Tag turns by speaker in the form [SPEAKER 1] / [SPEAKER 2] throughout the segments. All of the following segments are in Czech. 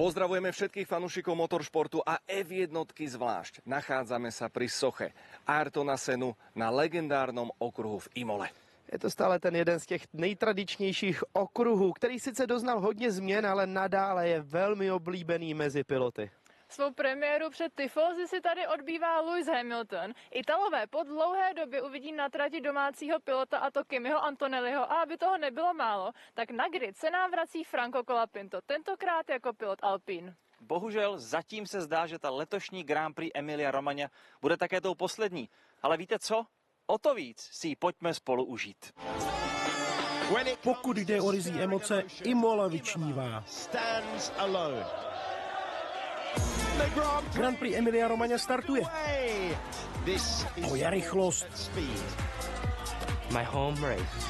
[SPEAKER 1] Pozdravujeme všetkých fanúšikov motoršportu a F1 zvlášť. Nachádzame sa pri soche Ayrtona Sennu na legendárnom okruhu v Imole.
[SPEAKER 2] Je to stále ten jeden z těch nejtradičnějších okruhů, který sice doznal hodně změn, ale nadále je velmi oblíbený mezi piloty.
[SPEAKER 3] Svou premiéru před tifozy si tady odbývá Lewis Hamilton. Italové po dlouhé době uvidí na trati domácího pilota, a to Kimiho Antonelliho, a aby toho nebylo málo, tak na grid se nám vrací Franco Colapinto, tentokrát jako pilot Alpine.
[SPEAKER 4] Bohužel zatím se zdá, že ta letošní Grand Prix Emilia Romagna bude také tou poslední. Ale víte co? O to víc si ji pojďme spolu užít.
[SPEAKER 5] Pokud jde o ryzí emoce, Imola vyčnívá. Grand Prix Emilia Romagna startuje. To je rychlost.
[SPEAKER 6] My home race.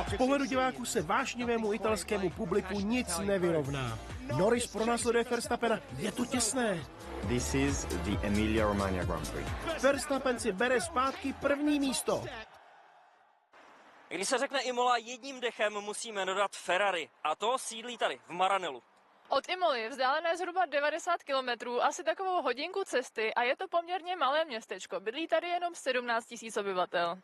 [SPEAKER 5] Z pohledu diváků se vášnivému italskému publiku nic nevyrovná. Norris pronásleduje Verstappena, je to těsné.
[SPEAKER 7] This is the Emilia Romagna Grand Prix.
[SPEAKER 5] Verstappen si bere zpátky první místo.
[SPEAKER 8] Když se řekne Imola, jedním dechem musíme dodat Ferrari. A to sídlí tady, v Maranellu.
[SPEAKER 3] Od Imoly je vzdálené zhruba 90 kilometrů, asi takovou hodinku cesty, a je to poměrně malé městečko. Bydlí tady jenom 17 000 obyvatel.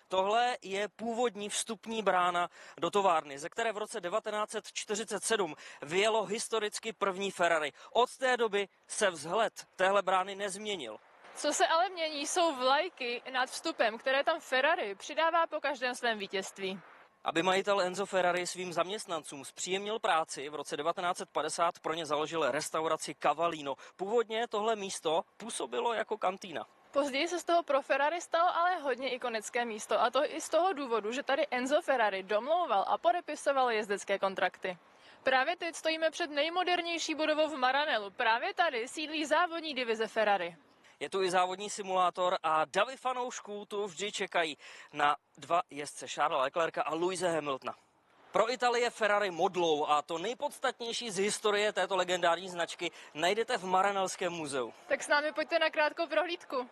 [SPEAKER 8] Tohle je původní vstupní brána do továrny, ze které v roce 1947 vyjelo historicky první Ferrari. Od té doby se vzhled téhle brány nezměnil.
[SPEAKER 3] Co se ale mění, jsou vlajky nad vstupem, které tam Ferrari přidává po každém svém vítězství.
[SPEAKER 8] Aby majitel Enzo Ferrari svým zaměstnancům zpříjemnil práci, v roce 1950 pro ně založil restauraci Cavallino. Původně tohle místo působilo jako kantýna.
[SPEAKER 3] Později se z toho pro Ferrari stalo ale hodně ikonické místo, a to i z toho důvodu, že tady Enzo Ferrari domlouval a podepisoval jezdecké kontrakty. Právě teď stojíme před nejmodernější budovou v Maranellu. Právě tady sídlí závodní divize Ferrari.
[SPEAKER 8] Je tu i závodní simulátor a davy fanoušků tu vždy čekají na dva jezdce, Charlesa Leclerca a Lewise Hamiltona. Pro Italii je Ferrari modlou a to nejpodstatnější z historie této legendární značky najdete v Maranelském muzeu.
[SPEAKER 3] Tak s námi pojďte na krátkou prohlídku.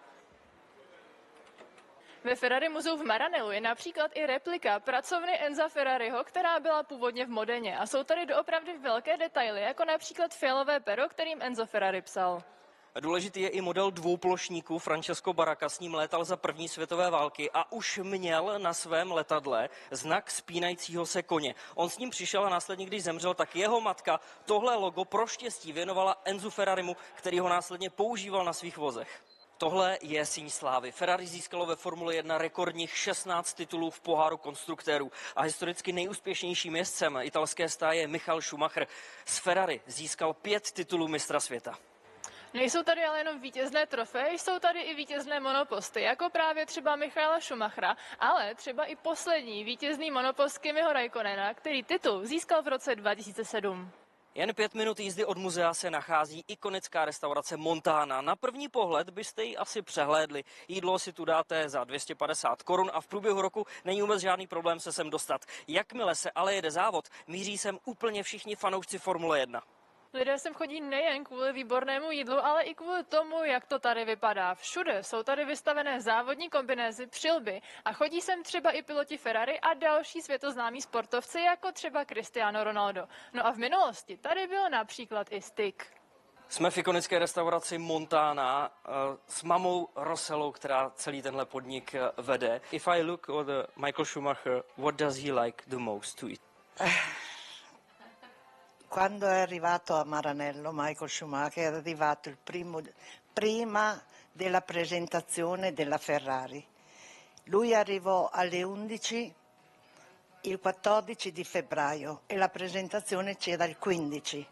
[SPEAKER 3] Ve Ferrari muzeu v Maranellu je například i replika pracovny Enza Ferrariho, která byla původně v Modeně. A jsou tady doopravdy velké detaily, jako například fialové pero, kterým Enzo Ferrari psal.
[SPEAKER 8] Důležitý je i model dvouplošníku. Francesco Baracca s ním létal za první světové války a už měl na svém letadle znak spínajícího se koně. On s ním přišel a následně, když zemřel, tak jeho matka tohle logo pro štěstí věnovala Enzu Ferrarimu, který ho následně používal na svých vozech. Tohle je síň slávy. Ferrari získalo ve Formule 1 rekordních 16 titulů v poháru konstruktérů a historicky nejúspěšnějším jezdcem italské stáje Michael Schumacher z Ferrari získal 5 titulů mistra světa.
[SPEAKER 3] Nejsou tady ale jenom vítězné trofeje, jsou tady i vítězné monoposty, jako právě třeba Michaela Schumachera, ale třeba i poslední vítězný monopost Kimiho Räikkönena, který titul získal v roce 2007.
[SPEAKER 8] Jen 5 minut jízdy od muzea se nachází ikonická restaurace Montana. Na první pohled byste ji asi přehlédli. Jídlo si tu dáte za 250 korun a v průběhu roku není vůbec žádný problém se sem dostat. Jakmile se ale jede závod, míří sem úplně všichni fanoušci Formule 1.
[SPEAKER 3] Lidé sem chodí nejen kvůli výbornému jídlu, ale i kvůli tomu, jak to tady vypadá. Všude jsou tady vystavené závodní kombinézy, přilby a chodí sem třeba i piloti Ferrari a další světoznámí sportovci, jako třeba Cristiano Ronaldo. No a v minulosti tady byl například i Stick.
[SPEAKER 8] Jsme v ikonické restauraci Montana s mamou Rosellou, která celý tenhle podnik vede. If I look at Michael Schumacher, what does he like the most to eat?
[SPEAKER 9] Quando è arrivato a Maranello, Michael Schumacher è arrivato prima della presentazione della Ferrari. Lui arrivò alle 11 il 14 di febbraio e la presentazione c'era il 15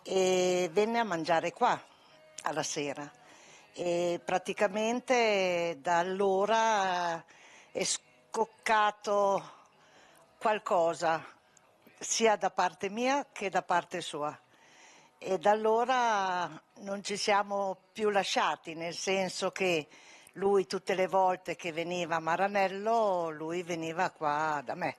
[SPEAKER 9] e venne a mangiare qua alla sera e praticamente da allora è scoccato qualcosa sia da parte mia che da parte sua e da allora non ci siamo più lasciati, nel senso che lui tutte le volte che veniva a Maranello, lui veniva qua da me.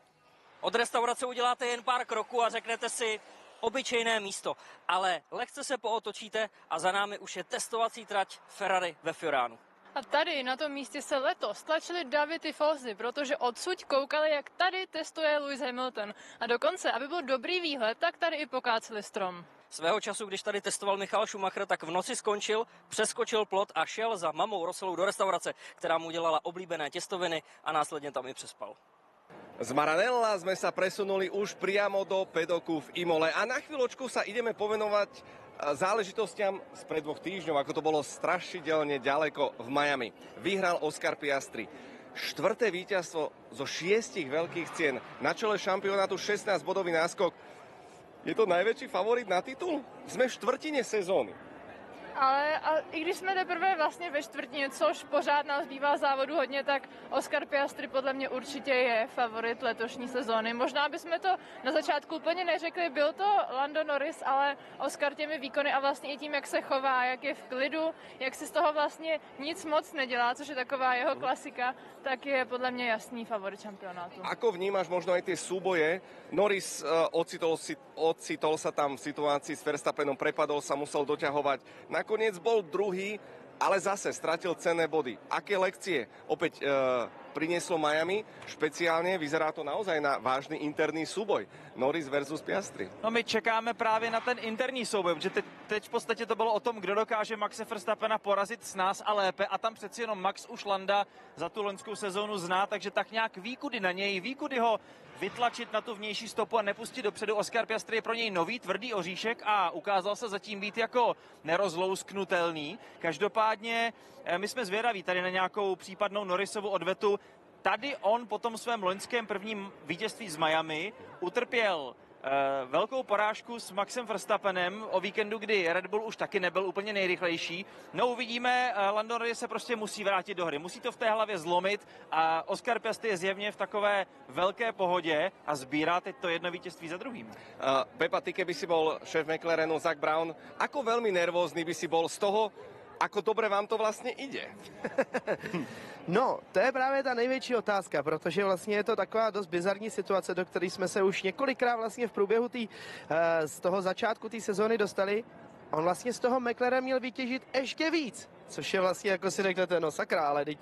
[SPEAKER 8] Od restaurace uděláte jen pár kroků a řeknete si obyčejné místo, ale lehce se pootočíte a za námi už je testovací trať Ferrari ve Fioranu.
[SPEAKER 3] A tady na tom místě se letos tlačili davy tifozy, protože odsud koukali, jak tady testuje Lewis Hamilton. A dokonce, aby byl dobrý výhled, tak tady i pokáceli strom.
[SPEAKER 8] Svého času, když tady testoval Michael Schumacher, tak v noci skončil, přeskočil plot a šel za mamou Rosselou do restaurace, která mu dělala oblíbené těstoviny a následně tam i přespal.
[SPEAKER 1] Z Maranella sme sa presunuli už priamo do pedoku v Imole a na chvíľočku sa ideme povenovať záležitostiam spred 2 týždňov, ako to bolo strašidelne ďaleko v Miami. Vyhral Oscar Piastri. 4. víťazstvo zo 6 veľkých cien. Na čele šampionátu 16-bodový náskok. Je to najväčší favorit na titul? Sme v štvrtine sezóny.
[SPEAKER 3] Ale i když jsme teprve vlastně ve čtvrtině, což pořád nás bývá závodu hodně, tak Oscar Piastri podle mě určitě je favorit letošní sezóny. Možná bychom to na začátku úplně neřekli, byl to Lando Norris, ale Oscar těmi výkony a vlastně i tím, jak se chová, jak je v klidu, jak si z toho vlastně nic moc nedělá, což je taková jeho klasika, tak je podle mě jasný favorit šampionátu.
[SPEAKER 1] Ako vnímaš možno aj tie súboje? Norris ocitol sa tam v situácii s Verstappenom, prepadol sa, musel doťahovať. Nakoniec bol druhý, ale zase stratil cenné body. Aké lekcie opäť prinieslo Miami? Špeciálne vyzerá to naozaj na vážny interný súboj. Norris versus Piastri.
[SPEAKER 4] No my čekáme právě na ten interní souboj, protože teď v podstatě to bylo o tom, kdo dokáže Maxe Verstappena porazit s nás a lépe a tam přeci jenom Max už Landa za tu loňskou sezónu zná, takže tak nějak výkudy na něj, výkudy ho vytlačit na tu vnější stopu a nepustit dopředu. Oscar Piastri je pro něj nový tvrdý oříšek a ukázal se zatím být jako nerozlousknutelný. Každopádně my jsme zvědaví tady na nějakou případnou Norrisovu odvetu. Tady on po tom svém loňském prvním vítězství z Miami utrpěl velkou porážku s Maxem Verstappenem o víkendu, kdy Red Bull už taky nebyl úplně nejrychlejší. No uvidíme, Lando Norris se prostě musí vrátit do hry. Musí to v té hlavě zlomit a Oscar Piastri je zjevně v takové velké pohodě a sbírá teď to jedno vítězství za druhým.
[SPEAKER 1] Pepa, ty keby si bol šéf McLarenu Zak Brown, ako veľmi nervózny by si bol z toho, ako dobre vám to vlastně ide?
[SPEAKER 2] No, to je právě ta největší otázka, protože vlastně je to taková dost bizarní situace, do které jsme se už několikrát vlastně v průběhu z toho začátku té sezóny dostali. On vlastně z toho McLaren měl vytěžit ještě víc, což je vlastně, jako si řeknete, no sakra, ale teď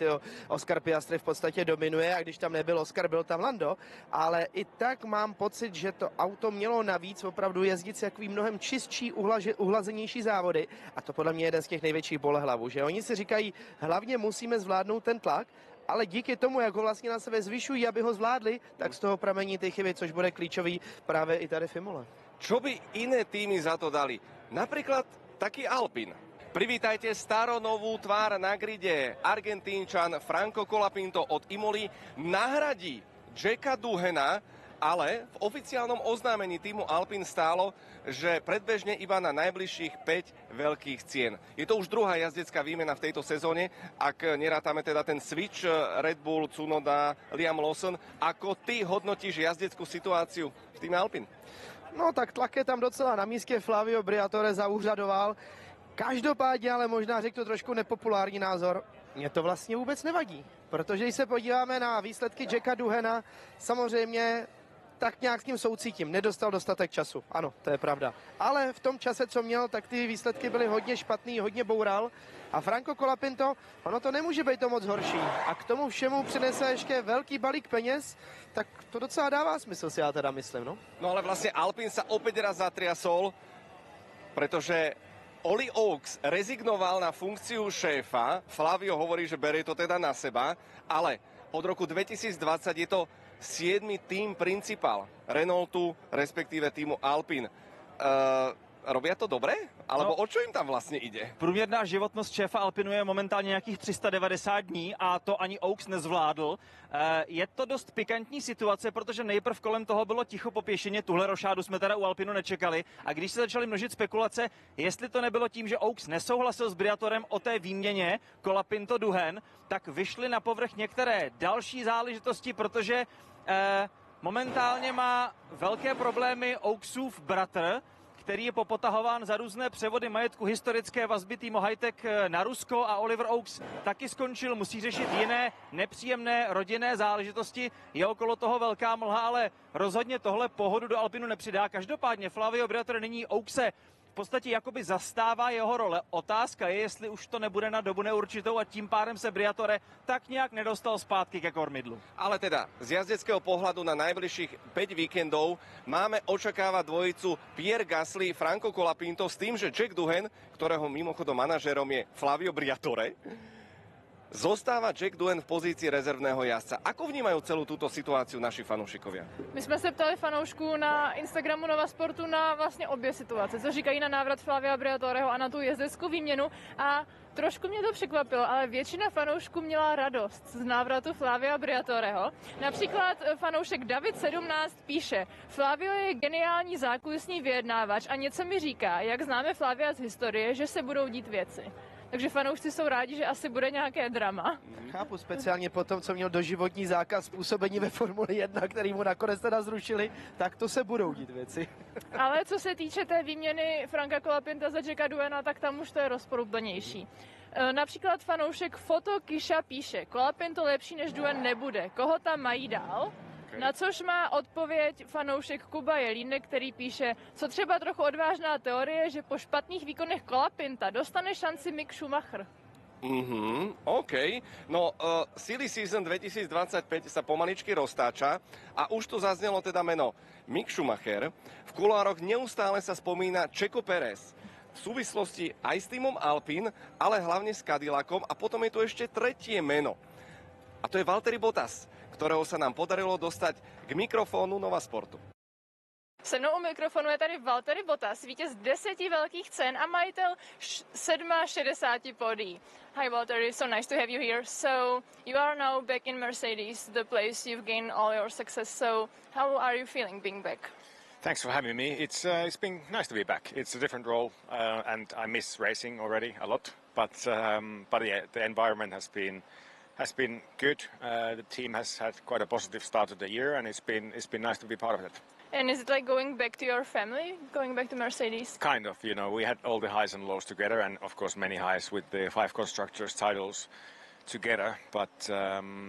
[SPEAKER 2] Oscar Piastri v podstatě dominuje a když tam nebyl Oscar, byl tam Lando, ale i tak mám pocit, že to auto mělo navíc opravdu jezdit s jaký mnohem čistší, uhlazenější závody a to podle mě je jeden z těch největších bolehlavů, že oni si říkají, hlavně musíme zvládnout ten tlak, ale díky tomu, jak ho vlastně na sebe zvyšují, aby ho zvládli, tak z toho pramení ty chyby, což bude klíčový právě i tady v Imole.
[SPEAKER 1] Čo by iné týmy za to dali? Napríklad taký Alpine. Privítajte staronovú tvár na gride. Argentínčan Franco Colapinto od Imoly nahradí Jacka Duhena, ale v oficiálnom oznámení týmu Alpine stálo, že predbežne iba na najbližších 5 veľkých cien. Je to už druhá jazdecká výmena v tejto sezóne, ak nerátame teda ten switch Red Bull, Tsunoda, Liam Lawson. Ako ty hodnotíš jazdeckú situáciu v týme Alpine?
[SPEAKER 2] No tak tlak je tam docela na místě, Flavio Briatore zaúřadoval. Každopádně, ale možná řekl to trošku nepopulární názor, mně to vlastně vůbec nevadí, protože když se podíváme na výsledky Jacka Duhena, samozřejmě tak nějak s tím soucítím, nedostal dostatek času, ano, to je pravda. Ale v tom čase, co měl, tak ty výsledky byly hodně špatný, hodně boural. A Franco Colapinto, ono to nemůže být to moc horší. A k tomu všemu přinese ještě velký balík peněz, tak to docela dává smysl, si já teda myslím, no.
[SPEAKER 1] No ale vlastne Alpine sa opäť raz zatriasol, pretože Ollie Oaks rezignoval na funkciu šéfa. Flavio hovorí, že berie to teda na seba, ale od roku 2020 je to 7. tým principál Renaultu, respektíve týmu Alpine. Robia to dobre? Alebo o čo im tam vlastně ide?
[SPEAKER 4] Průměrná životnost šéfa Alpinu je momentálně nějakých 390 dní a to ani Oaks nezvládl. Je to dost pikantní situace, protože nejprv kolem toho bylo ticho po pěšině, tuhle rošádu jsme teda u Alpinu nečekali a když se začaly množit spekulace, jestli to nebylo tím, že Oaks nesouhlasil s Briatorem o té výměně Colapinto Duhen, tak vyšly na povrch některé další záležitosti, protože momentálně má velké problémy Oaksův bratr, který je popotahován za různé převody majetku, historické vazby týmu Hightech na Rusko a Oliver Oaks taky skončil, musí řešit jiné nepříjemné rodinné záležitosti. Je okolo toho velká mlha, ale rozhodně tohle pohodu do Alpinu nepřidá. Každopádně Flavio Briatore nyní Oakse v podstatě jakoby zastává jeho role. Otázka je, jestli už to nebude na dobu neurčitou a tím pádem se Briatore tak nějak nedostal zpátky ke kormidlu.
[SPEAKER 1] Ale teda z jazdeckého pohľadu na najbližších 5 víkendov máme očakávať dvojicu Pierre Gasly, Franco Colapinto s tým, že Jack Doohan, ktorého mimochodom manažérom je Flavio Briatore, zostáva Jack Doohan v pozícii rezervného jazdca. Ako vnímajú celú túto situáciu naši fanoušikovia?
[SPEAKER 3] My jsme se ptali fanoušků na Instagramu Nova Sportu na vlastně obě situace, co říkají na návrat Flavia Briatoreho a na tu jezdeckou výměnu a trošku mě to překvapilo, ale většina fanoušků měla radost z návratu Flavia Briatoreho. Například fanoušek David17 píše: Flavio je geniální zákulisní vyjednávač a něco mi říká, jak známe Flavia z historie, že se budou dít věci. Takže fanoušci jsou rádi, že asi bude nějaké drama.
[SPEAKER 2] Chápu, speciálně po tom, co měl doživotní zákaz působení ve Formuli 1, který mu nakonec teda zrušili, tak to se budou dít věci.
[SPEAKER 3] Ale co se týče té výměny Franka Colapinta za Jacka Doohana, tak tam už to je rozporuplnější. Například fanoušek Foto Kisha píše: Colapinto lepší než Doohan nebude, koho tam mají dál? Na což má odpověď fanoušek Kuba Jelínek, který píše: co třeba trochu odvážná teorie, že po špatných výkonech Colapinta dostane šanci Mick Schumacher.
[SPEAKER 1] OK. No, silly season 2025 sa pomaličky roztáča a už tu zaznelo teda meno Mick Schumacher. V kuloároch neustále sa spomína Checo Pérez v súvislosti aj s týmom Alpine, ale hlavne s Cadillacom a potom je tu ešte tretie meno. A to je Valtteri Bottas, ktorého sa nám podarilo dostať k mikrofónu Nova Sportu.
[SPEAKER 3] Se mnou u mikrofonu je tady Valtteri Bottas, vítěz 10 velkých cen a majitel 67 pódií. Hi Valtteri, so nice to have you here. So you are now back in Mercedes, the place you've gained all your success. So how are you feeling being back?
[SPEAKER 10] Thanks for having me. It's been nice to be back. It's a different role, and I miss racing already a lot. But yeah, the environment has been good. The team has had quite a positive start of the year, and it's been nice to be part of it.
[SPEAKER 3] And is it like going back to your family, going back to Mercedes?
[SPEAKER 10] Kind of, you know, we had all the highs and lows together, and of course many highs with the 5 constructors titles together. But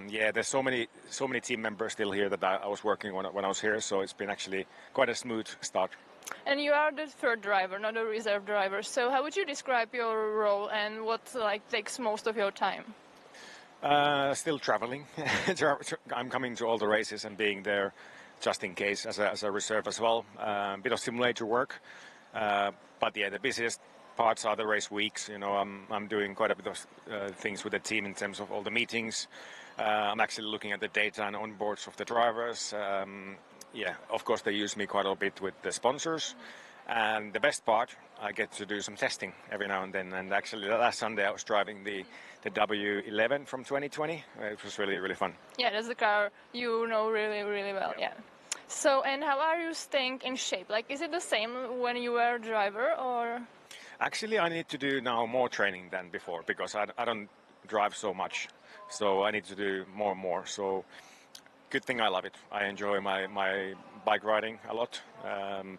[SPEAKER 10] yeah, there's so many team members still here that I was working when I was here, so it's been actually quite a smooth start.
[SPEAKER 3] And you are the third driver, not a reserve driver. So how would you describe your role and what takes most of your time?
[SPEAKER 10] Still traveling. I'm coming to all the races and being there just in case as a reserve as well. Bit of simulator work, but yeah, the busiest parts are the race weeks. You know, I'm doing quite a bit of things with the team in terms of all the meetings. I'm actually looking at the data and onboards of the drivers. Yeah, of course they use me quite a bit with the sponsors. And the best part, I get to do some testing every now and then. And actually, last Sunday I was driving the W11 from 2020. It was really, really fun.
[SPEAKER 3] Yeah, that's the car you know really, really well. Yeah. So, and how are you staying in shape? Like, is it the same when you were a driver, or?
[SPEAKER 10] Actually, I need to do now more training than before because I don't drive so much. So I need to do more and more. So good thing I love it. I enjoy my bike riding a lot,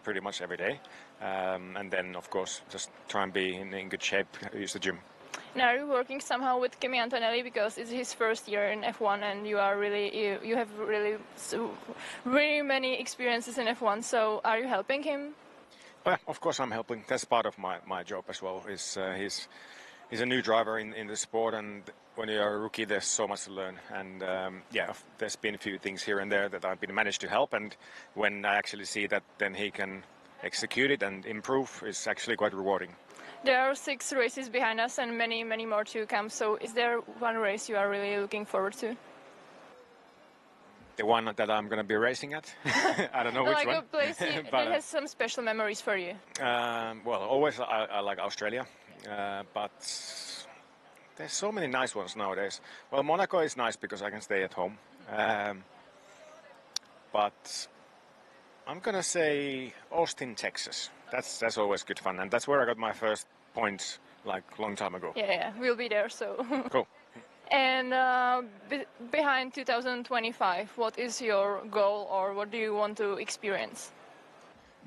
[SPEAKER 10] pretty much every day. And then, of course, just try and be in good shape, use the gym.
[SPEAKER 3] And are you working somehow with Kimi Antonelli because it's his first year in F1 and you are you have really many experiences in F1, so are you helping him?
[SPEAKER 10] Well, of course I'm helping. That's part of my job as well. He's a new driver in the sport, and when you're a rookie there's so much to learn, and yeah, there's been a few things here and there that I've been managed to help, and when I actually see that then he can execute it and improve, it's actually quite rewarding.
[SPEAKER 3] There are 6 races behind us and many, many more to come. So is there one race you are really looking forward to?
[SPEAKER 10] The one that I'm going to be racing at? I don't know which
[SPEAKER 3] like
[SPEAKER 10] one.
[SPEAKER 3] A place that has some special memories for you.
[SPEAKER 10] Well, always I like Australia, but there's so many nice ones nowadays. Well, Monaco is nice because I can stay at home. But I'm going to say Austin, Texas. That's always good fun, and that's where I got my first points like a long time ago.
[SPEAKER 3] Yeah, we'll be there, so.
[SPEAKER 10] Cool.
[SPEAKER 3] And behind 2025, what is your goal, or what do you want to experience?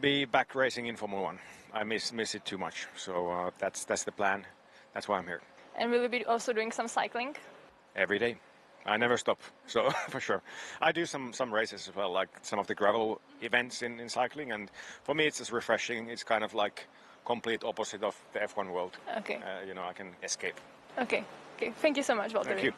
[SPEAKER 10] Be back racing in Formula 1. I miss it too much, so that's the plan. That's why I'm here.
[SPEAKER 3] And will you be also doing some cycling?
[SPEAKER 10] Every day. I never stop, so for sure. I do some races as well, like some of the gravel events in cycling, and for me it's just refreshing. It's kind of like complete opposite of the F1 world.
[SPEAKER 3] Okay.
[SPEAKER 10] I can escape.
[SPEAKER 3] Okay. Thank you so much, Valtteri.
[SPEAKER 10] Thank you.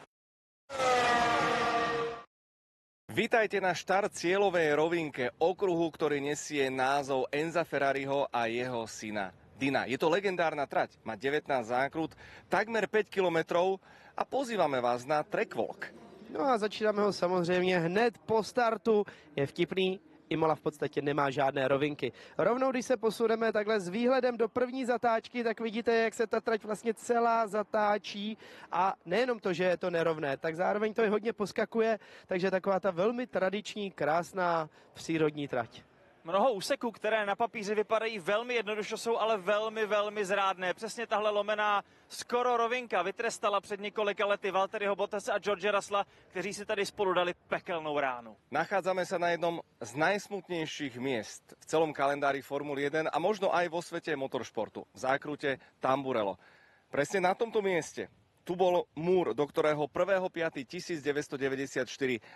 [SPEAKER 1] Vítajte na štart cieľovej rovinke okruhu, ktorý nesie názov Enza Ferrariho a jeho syna Dina. Je to legendárna trať, má 19 zákrut, takmer 5 kilometrov a pozývame vás na trackwalk.
[SPEAKER 2] No a začínáme ho samozřejmě hned po startu. Je vtipný, Imola v podstatě nemá žádné rovinky. Rovnou, když se posuneme takhle s výhledem do první zatáčky, tak vidíte, jak se ta trať vlastně celá zatáčí a nejenom to, že je to nerovné, tak zároveň to i hodně poskakuje, takže taková ta velmi tradiční, krásná přírodní trať.
[SPEAKER 4] Mnoho úseků, které na papíře vypadají velmi jednoduše, jsou ale velmi, velmi zrádné. Přesně tahle lomená skoro rovinka vytrestala před několika lety Valtteriho Bottase a George Russella, kteří si tady spolu dali pekelnou ránu.
[SPEAKER 1] Nachádzame sa na jednom z najsmutnejších miest v celom kalendári Formuly 1 a možno aj vo svete motoršportu, v zákrute Tamburello. Presne na tomto mieste. Tu bol múr, do ktorého 1.5.1994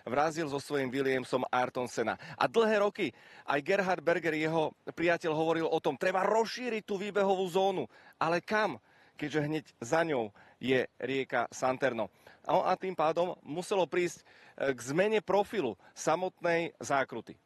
[SPEAKER 1] vrazil so svojím Williamsom Ayrton Senna. A dlhé roky aj Gerhard Berger, jeho priateľ, hovoril o tom, treba rozšíriť tú výbehovú zónu. Ale kam? Keďže hneď za ňou je rieka Santerno. A tým pádom muselo prísť k zmene profilu samotnej zákruty.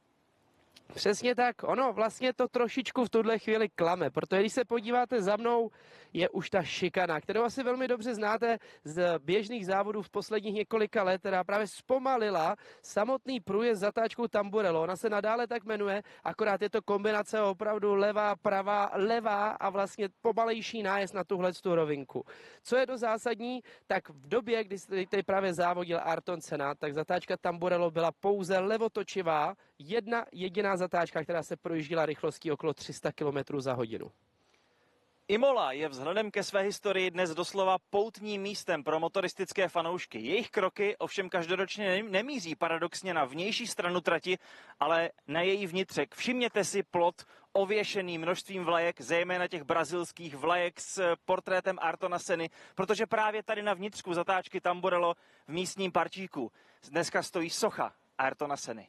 [SPEAKER 2] Přesně tak, ono vlastně to trošičku v tuhle chvíli klame, protože když se podíváte za mnou, je už ta šikana, kterou asi velmi dobře znáte z běžných závodů v posledních několika let, která právě zpomalila samotný průjezd zatáčkou Tamburello. Ona se nadále tak jmenuje, akorát je to kombinace opravdu levá, pravá, levá a vlastně pomalejší nájezd na tuhle rovinku. Co je do zásadní, tak v době, kdy tady právě závodil Ayrton Senna, tak zatáčka Tamburello byla pouze levotočivá, jedna jediná zatáčka, která se projížděla rychlostí okolo 300 km za hodinu.
[SPEAKER 4] Imola je vzhledem ke své historii dnes doslova poutním místem pro motoristické fanoušky. Jejich kroky ovšem každoročně nemíří paradoxně na vnější stranu trati, ale na její vnitřek. Všimněte si plot ověšený množstvím vlajek, zejména těch brazilských vlajek s portrétem Ayrtona Senny, protože právě tady na vnitřku zatáčky Tamburello v místním parčíku dneska stojí socha Ayrtona Senny.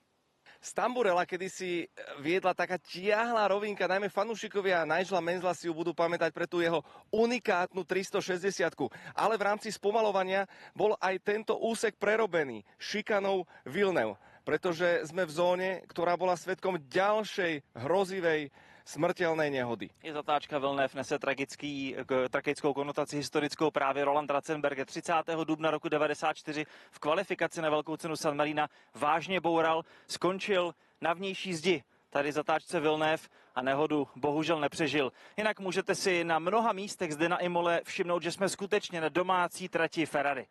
[SPEAKER 1] Z Tamburella kedysi viedla taká tiahla rovinka, najmä fanúšikovia Nigela Mansella si ju budú pamätať pre tú jeho unikátnu 360-ku. Ale v rámci spomalovania bol aj tento úsek prerobený šikanou Villeneuve, pretože sme v zóne, ktorá bola svedkom ďalšej hrozivej smrtelné nehody.
[SPEAKER 4] Je zatáčka Villeneuve nese tragickou konotaci historickou. Právě Roland Ratzenberger 30. dubna roku 1994 v kvalifikaci na velkou cenu San Marina vážně boural, skončil na vnější zdi tady zatáčce Villeneuve a nehodu bohužel nepřežil. Jinak můžete si na mnoha místech zde na Imole všimnout, že jsme skutečně na domácí trati Ferrari.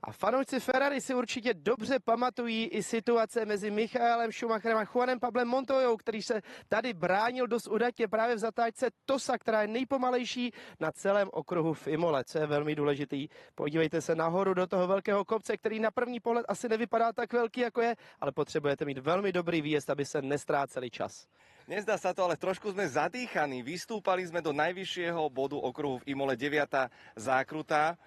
[SPEAKER 2] A fanoušci Ferrari si určitě dobře pamatují i situace mezi Michaelem Schumacherem a Juanem Pablem Montoyou, který se tady bránil dost udatně právě v zatáčce Tosa, která je nejpomalejší na celém okruhu v Imole, co je velmi důležitý. Podívejte se nahoru do toho velkého kopce, který na první pohled asi nevypadá tak velký, jako je, ale potřebujete mít velmi dobrý výjezd, aby se nestráceli čas.
[SPEAKER 1] Nezdá sa to, ale trošku sme zadýchaní. Vystúpali sme do najvyššieho bodu okruhu v Imole, 9. zákruta.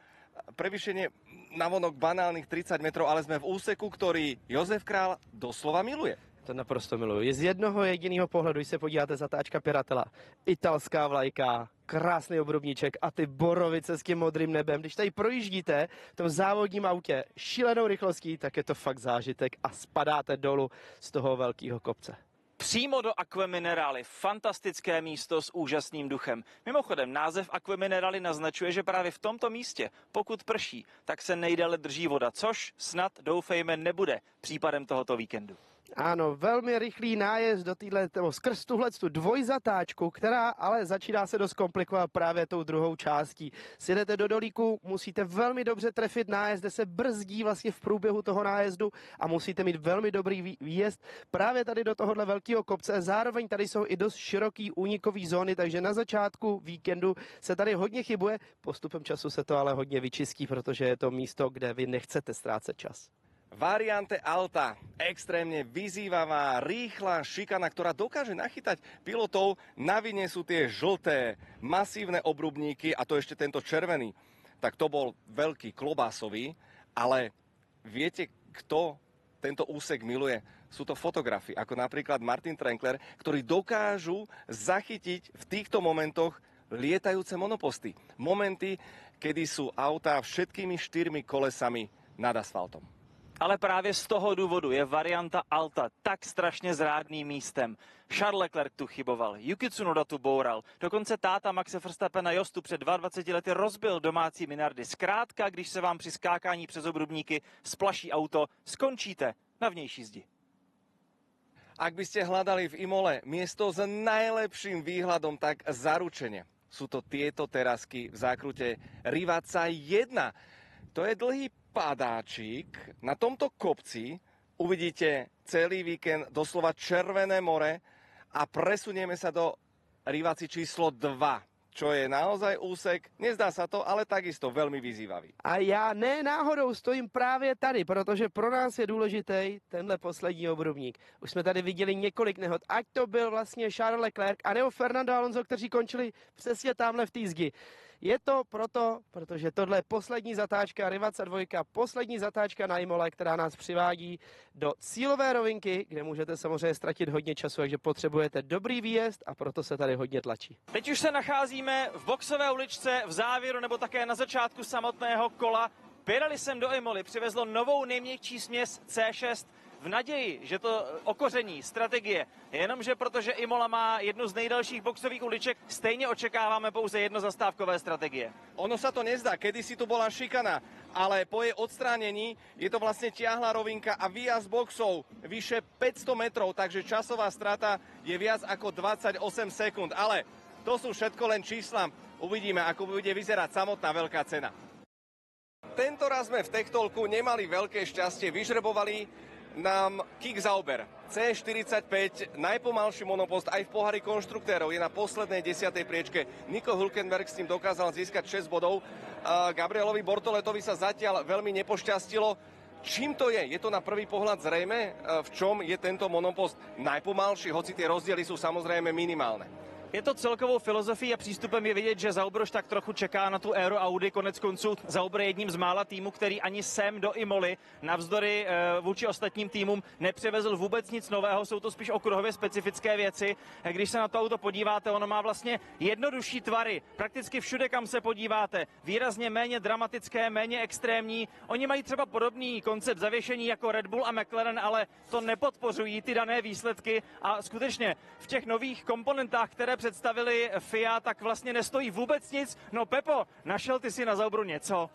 [SPEAKER 1] Prevýšenie navonok banálnych 30 metrov, ale sme v úseku, ktorý Jozef Král doslova miluje.
[SPEAKER 2] To naprosto miluju. Je z jednoho jediného pohledu, když se podíváte, zatáčka Piratella, italská vlajka, krásný obrubníček a ty borovice s tím modrým nebem. Když tady projíždíte v tom závodním autě šílenou rychlostí, tak je to fakt zážitek a spadáte dolů z toho velkého kopce.
[SPEAKER 4] Přímo do Acque Minerali, fantastické místo s úžasným duchem. Mimochodem, název Acque Minerali naznačuje, že právě v tomto místě, pokud prší, tak se nejdéle drží voda, což snad doufejme nebude případem tohoto víkendu.
[SPEAKER 2] Ano, velmi rychlý nájezd do skrz tuhletu dvojzatáčku, která ale začíná se dost komplikovat právě tou druhou částí. Sjedete do dolíku, musíte velmi dobře trefit nájezd, kde se brzdí vlastně v průběhu toho nájezdu a musíte mít velmi dobrý výjezd právě tady do tohohle velkého kopce. Zároveň tady jsou i dost široký únikový zóny, takže na začátku víkendu se tady hodně chybuje. Postupem času se to ale hodně vyčistí, protože je to místo, kde vy nechcete ztrácet čas.
[SPEAKER 1] Variante Alta, extrémne vyzývavá, rýchla šikana, ktorá dokáže nachytať pilotov. Na vine sú tie žlté, masívne obrubníky a to ešte tento červený. Tak to bol veľký klobásový, ale viete, kto tento úsek miluje? sú to fotografi, ako napríklad Martin Tränkler, ktorí dokážu zachytiť v týchto momentoch lietajúce monoposty. Momenty, kedy sú autá všetkými 4 kolesami nad asfaltom.
[SPEAKER 4] Ale právě z toho důvodu je varianta Alta tak strašně zrádným místem. Charles Leclerc tu chyboval, Yuki Tsunoda tu boural, dokonce táta Maxe Verstappena Jostu před 22 lety rozbil domácí Minardi. Zkrátka, když se vám při skákání přes obrubníky splaší auto, skončíte na vnější zdi.
[SPEAKER 1] Ak by ste hľadali v Imole miesto s najlepším výhľadom, tak zaručene sú to tieto terasky v zákrute Rivazza 1. To je dlhý padáčik. Na tomto kopci uvidíte celý víkend doslova Červené more a presunieme sa do Rivazzy číslo 2, čo je naozaj úsek, nezdá sa to, ale takisto veľmi vyzývavý.
[SPEAKER 2] A já ne náhodou stojím právě tady, protože pro nás je důležitý tenhle poslední obrubník. Už jsme tady viděli několik nehod, ať to byl vlastně Charles Leclerc a nebo Fernando Alonso, kteří končili přesně tamhle v té zdi. Je to proto, protože tohle je poslední zatáčka Rivazza 2, poslední zatáčka na Imole, která nás přivádí do cílové rovinky, kde můžete samozřejmě ztratit hodně času, takže potřebujete dobrý výjezd a proto se tady hodně tlačí.
[SPEAKER 4] Teď už se nacházíme v boxové uličce v závěru nebo také na začátku samotného kola. Pirelli sem do Imoly přivezlo novou nejměkčí směs C6 v naději, že to okoření strategie. Jenomže protože Imola má jednu z nejdelších boxových uliček, stejně očekáváme pouze jedno zastávkové strategie.
[SPEAKER 1] Ono sa to nezdá, kedysi tu bola šikana, ale po jej odstránení je to vlastne tiahla rovinka a výjazd boxov vyše 500 metrov, takže časová strata je viac ako 28 sekúnd. Ale to sú všetko len čísla. Uvidíme, ako bude vyzerať samotná veľká cena. Tento raz sme v Techtolku nemali veľké šťastie, vyžrebovali nám Kick Sauber C45, najpomalší monopost aj v pohári konštruktérov, je na poslednej 10. priečke. Nico Hülkenberg s tým dokázal získať 6 bodov. Gabrielovi Bortoletovi sa zatiaľ veľmi nepošťastilo. Čím to je? Je to na prvý pohľad zrejme? V čom je tento monopost najpomalší, hoci tie rozdiely sú samozrejme minimálne?
[SPEAKER 4] Je to celkovou filozofií a přístupem je vidět, že Sauber už tak trochu čeká na tu éru Audi. Konec konců Sauber je jedním z mála týmů, který ani sem do Imoly navzdory vůči ostatním týmům nepřevezl vůbec nic nového. Jsou to spíš okruhově specifické věci. Když se na to auto podíváte, ono má vlastně jednodušší tvary. Prakticky všude, kam se podíváte. Výrazně méně dramatické, méně extrémní. Oni mají třeba podobný koncept zavěšení jako Red Bull a McLaren, ale to nepodpořují ty dané výsledky. A skutečně v těch nových komponentách, které představili FIA, tak vlastně nestojí vůbec nic. No Pepo, našel ty si na Sauberu něco?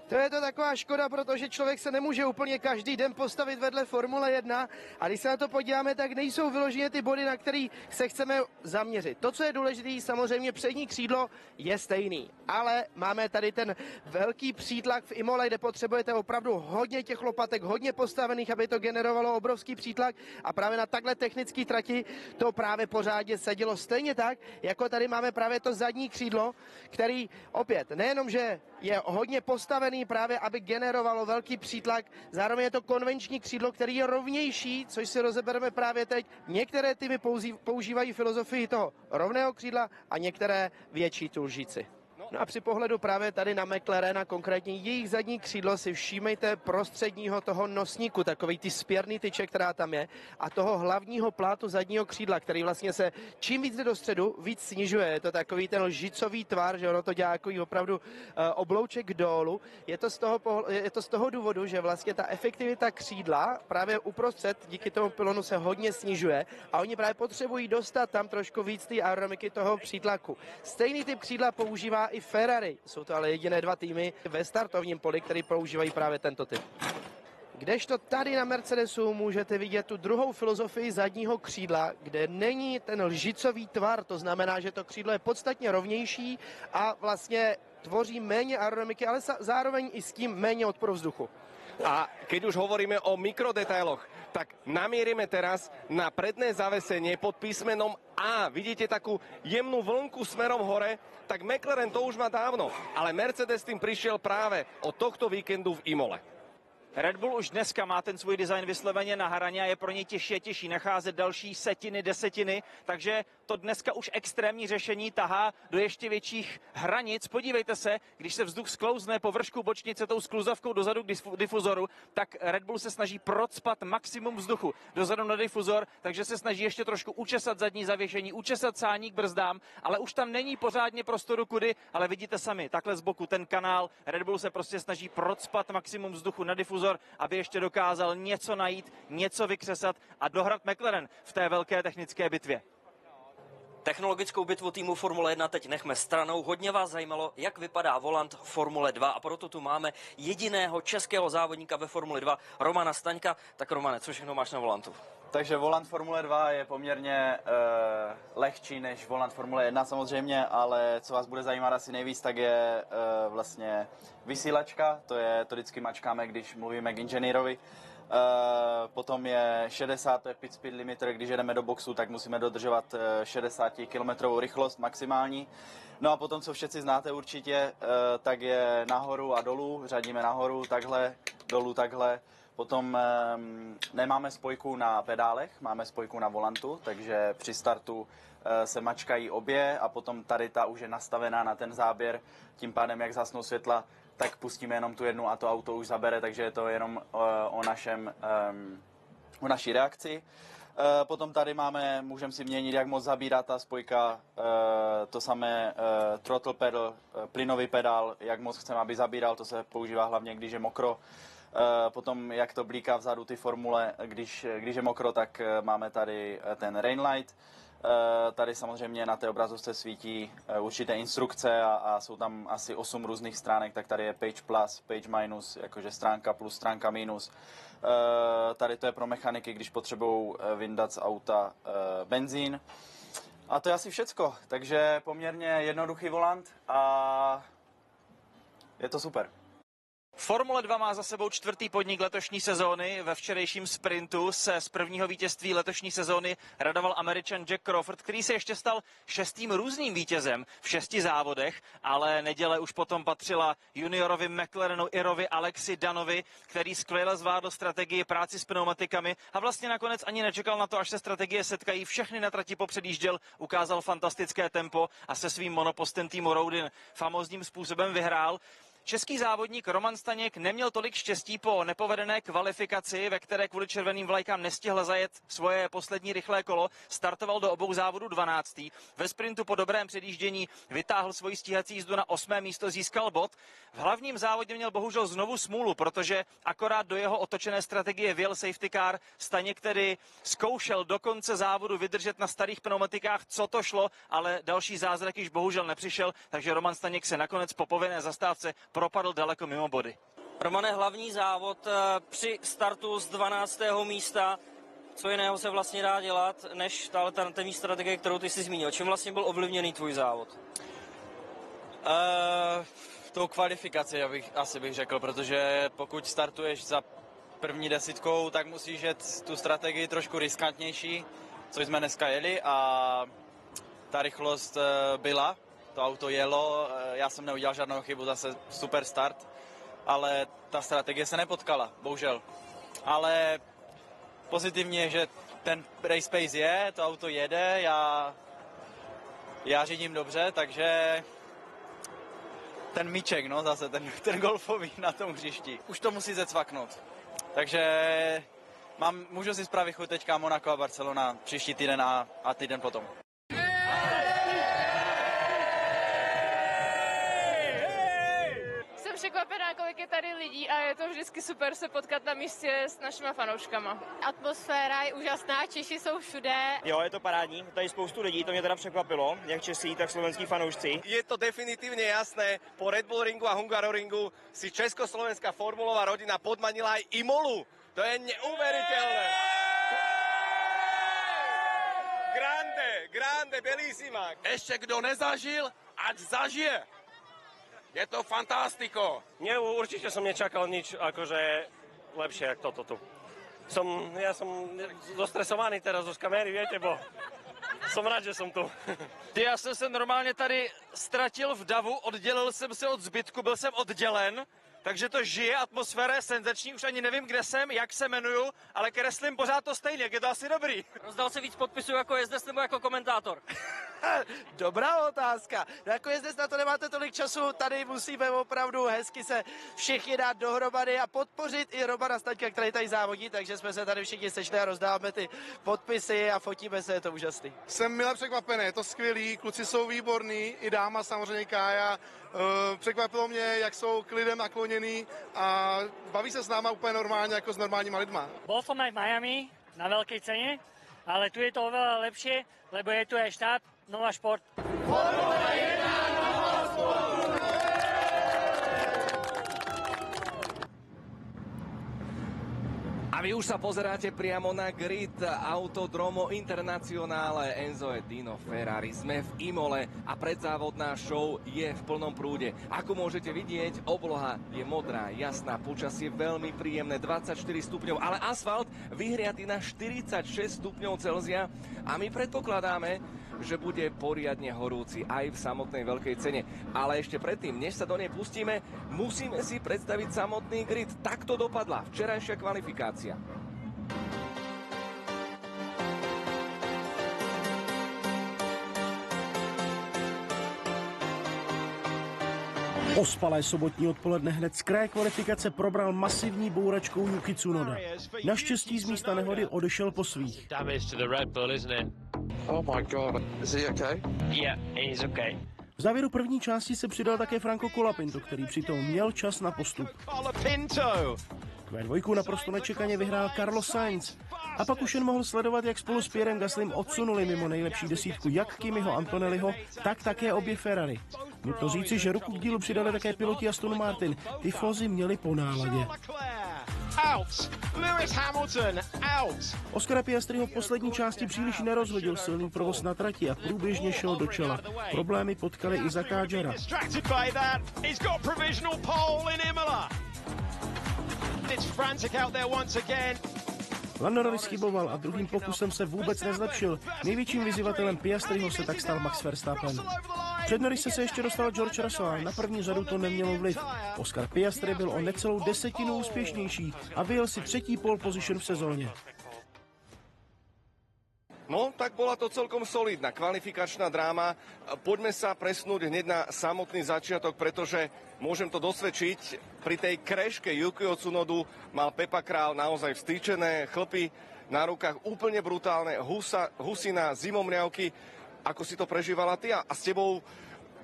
[SPEAKER 2] To je to taková škoda, protože člověk se nemůže úplně každý den postavit vedle Formule 1 a když se na to podíváme, tak nejsou vyloženě ty body, na který se chceme zaměřit. To, co je důležité, samozřejmě přední křídlo je stejný, ale máme tady ten velký přítlak v Imole, kde potřebujete opravdu hodně těch lopatek, hodně postavených, aby to generovalo obrovský přítlak a právě na takhle technické trati to právě pořádně sedělo stejně tak, jako tady máme právě to zadní křídlo, který opět nejenom, že je hodně postavený právě, aby generovalo velký přítlak. Zároveň je to konvenční křídlo, který je rovnější, což si rozebereme právě teď. Některé týmy používají filozofii toho rovného křídla a některé větší tu lžíci. No a při pohledu právě tady na McLaren a konkrétně jejich zadní křídlo si všímejte prostředního toho nosníku, takový ty spěrný tyče, která tam je, a toho hlavního plátu zadního křídla, který vlastně se čím víc jde do středu, víc snižuje. Je to takový ten lžicový tvar, že ono to dělá takový opravdu oblouček dolů. Je to z toho důvodu, že vlastně ta efektivita křídla právě uprostřed díky tomu pylonu se hodně snižuje a oni právě potřebují dostat tam trošku víc té aerodynamiky toho přítlaku. Stejný typ křídla používá i Ferrari. Jsou to ale jediné dva týmy ve startovním poli, který používají právě tento typ. Kdežto tady na Mercedesu můžete vidět tu druhou filozofii zadního křídla, kde není ten lžicový tvar, to znamená, že to křídlo je podstatně rovnější a vlastně tvoří méně aerodynamiky, ale zároveň i s tím méně odporu vzduchu.
[SPEAKER 1] A keď už hovoríme o mikrodetailoch, tak namierime teraz na predné zavesenie pod písmenom A. Vidíte takú jemnú vlnku smerom hore, tak McLaren to už má dávno, ale Mercedes tým prišiel práve od tohto víkendu v Imole.
[SPEAKER 4] Red Bull už dneska má ten svůj design vysloveně na hraně a je pro ně těžší a těžší nacházet další setiny, desetiny, takže to dneska už extrémní řešení tahá do ještě větších hranic. Podívejte se, když se vzduch sklouzne po vršku bočnice tou skluzavkou dozadu k difuzoru, tak Red Bull se snaží procpat maximum vzduchu dozadu na difuzor, takže se snaží ještě trošku učesat zadní zavěšení, učesat sání k brzdám, ale už tam není pořádně prostoru kudy, ale vidíte sami, takhle z boku ten kanál, Red Bull se prostě snaží procpat maximum vzduchu na difuzor, aby ještě dokázal něco najít, něco vykřesat a dohrát McLaren v té velké technické bitvě.
[SPEAKER 8] Technologickou bitvu týmu Formule 1 teď nechme stranou. Hodně vás zajímalo, jak vypadá volant Formule 2 a proto tu máme jediného českého závodníka ve Formuli 2, Romana Staňka. Tak Romane, co všechno máš na volantu?
[SPEAKER 11] Takže volant Formule 2 je poměrně lehčí než volant Formule 1 samozřejmě, ale co vás bude zajímat asi nejvíc, tak je vlastně vysílačka, to vždycky mačkáme, když mluvíme k inženýrovi. Potom je 60, to je pit speed limiter, když jedeme do boxu, tak musíme dodržovat 60 km rychlost maximální. No a potom, co všetci znáte určitě, tak je nahoru a dolů, řadíme nahoru takhle, dolů takhle. Potom nemáme spojku na pedálech, máme spojku na volantu, takže při startu se mačkají obě a potom tady ta už je nastavená na ten záběr, tím pádem jak zhasnou světla, tak pustíme jenom tu jednu a to auto už zabere, takže je to jenom o naší reakci. Potom tady máme, můžeme si měnit, jak moc zabírá ta spojka, to samé throttle pedal, plynový pedál, jak moc chceme, aby zabíral, to se používá hlavně, když je mokro. Potom, jak to blíká vzadu ty formule, když je mokro, tak máme tady ten rain light. Tady samozřejmě na té obrazovce svítí určité instrukce a jsou tam asi 8 různých stránek, tak tady je page plus, page minus, jakože stránka plus, stránka minus. Tady to je pro mechaniky, když potřebují vyndat z auta benzín. A to je asi všecko, takže poměrně jednoduchý volant a je to super.
[SPEAKER 4] Formule 2 má za sebou 4. podnik letošní sezóny. Ve včerejším sprintu se z prvního vítězství letošní sezóny radoval Američan Jack Crawford, který se ještě stal 6. různým vítězem v 6 závodech, ale neděle už potom patřila juniorovi McLarenu Irovi Alexi Danovi, který skvěle zvládl strategii práci s pneumatikami a vlastně nakonec ani nečekal na to, až se strategie setkají. Všechny na trati popředjížděl, ukázal fantastické tempo a se svým monopostem týmu Rodin famózním způsobem vyhrál. Český závodník Roman Staněk neměl tolik štěstí po nepovedené kvalifikaci, ve které kvůli červeným vlajkám nestihl zajet svoje poslední rychlé kolo. Startoval do obou závodů 12. Ve sprintu po dobrém předjíždění vytáhl svoji stíhací jízdu na 8. místo, získal bod. V hlavním závodě měl bohužel znovu smůlu, protože akorát do jeho otočené strategie vjel safety car. Staněk tedy zkoušel do konce závodu vydržet na starých pneumatikách, co to šlo, ale další zázrak již bohužel nepřišel, takže Roman Staněk se nakonec po povinné zastávce propadl daleko mimo body.
[SPEAKER 8] Romane, hlavní závod při startu z 12. místa. Co jiného se vlastně dá dělat, než ta alternativní strategie, kterou ty jsi zmínil? Čím vlastně byl ovlivněný tvůj závod?
[SPEAKER 11] Tou kvalifikaci, asi bych řekl, protože pokud startuješ za první desítkou, tak musíš jet tu strategii trošku riskantnější, což jsme dneska jeli a ta rychlost byla. To auto jelo, já jsem neudělal žádnou chybu, zase super start, ale ta strategie se nepotkala, bohužel. Ale pozitivně je, že ten race pace je, to auto jede, já řídím dobře, takže ten míček, no zase, ten golfový na tom hřišti, už to musí zecvaknout. Takže můžu si spravit chuť teďka Monaco a Barcelona příští týden a týden potom.
[SPEAKER 3] Překvapená, kolik je tady lidí a je to vždycky super se potkat na místě s našima fanouškama.
[SPEAKER 12] Atmosféra je úžasná, Češi jsou všude.
[SPEAKER 13] Jo, je to parádní, tady spoustu lidí, to mě teda překvapilo, jak Česí, tak slovenskí fanoušci.
[SPEAKER 1] Je to definitívne jasné, po Red Bull ringu a Hungaroringu si československá formulová rodina podmanila aj Imolu. To je neuveriteľné. Grande, bellissima.
[SPEAKER 14] Ešte kdo nezažil, ať zažije. Je to fantastiko.
[SPEAKER 15] Určite som nečakal nič akože lepšie ako toto tu. Ja som dostresovaný teraz z kamery, viete, bo som rád, že som tu.
[SPEAKER 4] Já jsem se normálně tady ztratil v davu, oddělil jsem se od zbytku, byl jsem oddělen takže to žije, atmosféra je senzační, už ani nevím, kde jsem, jak se jmenuju, ale kreslím pořád to stejně, jak je to asi dobrý.
[SPEAKER 8] Rozdal si víc podpisů jako jezdec nebo jako komentátor?
[SPEAKER 2] Dobrá otázka. No jako jezdec na to nemáte tolik času, tady musíme opravdu hezky se všichni dát dohromady a podpořit i Romana Staňka, který tady závodí, takže jsme se tady všichni sešli a rozdáváme ty podpisy a fotíme se, je to úžasný.
[SPEAKER 16] Jsem mile překvapený, je to skvělý, kluci jsou výborní, i dáma samozřejmě Kája. Překvapilo mě, jak jsou k lidem nakloněný a baví se s náma úplně normálně, jako s normálníma lidma.
[SPEAKER 17] Bol som aj v Miami na veľkej cene, ale tu je to oveľa lepšie, lebo je tu aj štát Nova Šport.
[SPEAKER 1] A vy už sa pozeráte priamo na grid Autodromo Internazionale Enzo e Dino Ferrari. Sme v Imole a predzávodná show je v plnom prúde. Ako môžete vidieť, obloha je modrá, jasná, počasie veľmi príjemné, 24 stupňov, ale asfalt vyhriatý na 46 stupňov Celzia a my predpokladáme, že bude poriadne horúci aj v samotnej veľkej cene. Ale ešte predtým, než sa do nej pustíme, musíme si predstaviť samotný grid. Takto dopadla včerajšia kvalifikácia.
[SPEAKER 5] Ospalé sobotní odpoledne hned z kraje kvalifikace probral masivní bouračkou Yuki Tsunoda. Naštěstí z místa nehody odešel po svých.
[SPEAKER 18] Oh my god, is he okay?
[SPEAKER 6] Yeah, he's okay.
[SPEAKER 5] V závěru první části se přidal také Franco Colapinto, který přitom měl čas na postup. Q2 naprosto nečekaně vyhrál Carlos Sainz. A pak už jen mohl sledovat, jak spolu s Pierrem Gaslym odsunuli mimo nejlepší desítku jak Kimiho Antonelliho, tak také obě Ferrari. Nutno říci, že ruku k dílu přidali také piloti Aston Martin. Tifosi měli po náladě. Oscara Piastriho v poslední části příliš nerozhodil silný provoz na trati a průběžně šel do čela. Problémy potkaly i za Kádžara. Lando Norris chyboval a druhým pokusem se vůbec nezlepšil. Největším vyzývatelem Piastriho se tak stal Max Verstappen. Před Norrise se ještě dostal George Russell, ale na první řadu to nemělo vliv. Oscar Piastri byl o necelou desetinu úspěšnější a vyjel si třetí pole position v sezóně.
[SPEAKER 1] No, tak bola to celkom solidná kvalifikačná dráma. Poďme sa presnúť hneď na samotný začiatok, pretože môžem to dosvedčiť. Pri tej kreške Yukiho Tsunodu mal Pepa Král naozaj vstýčené chlpy na rukách, úplne brutálne, husina, zimomriavky. Ako si to prežívala ty a s tebou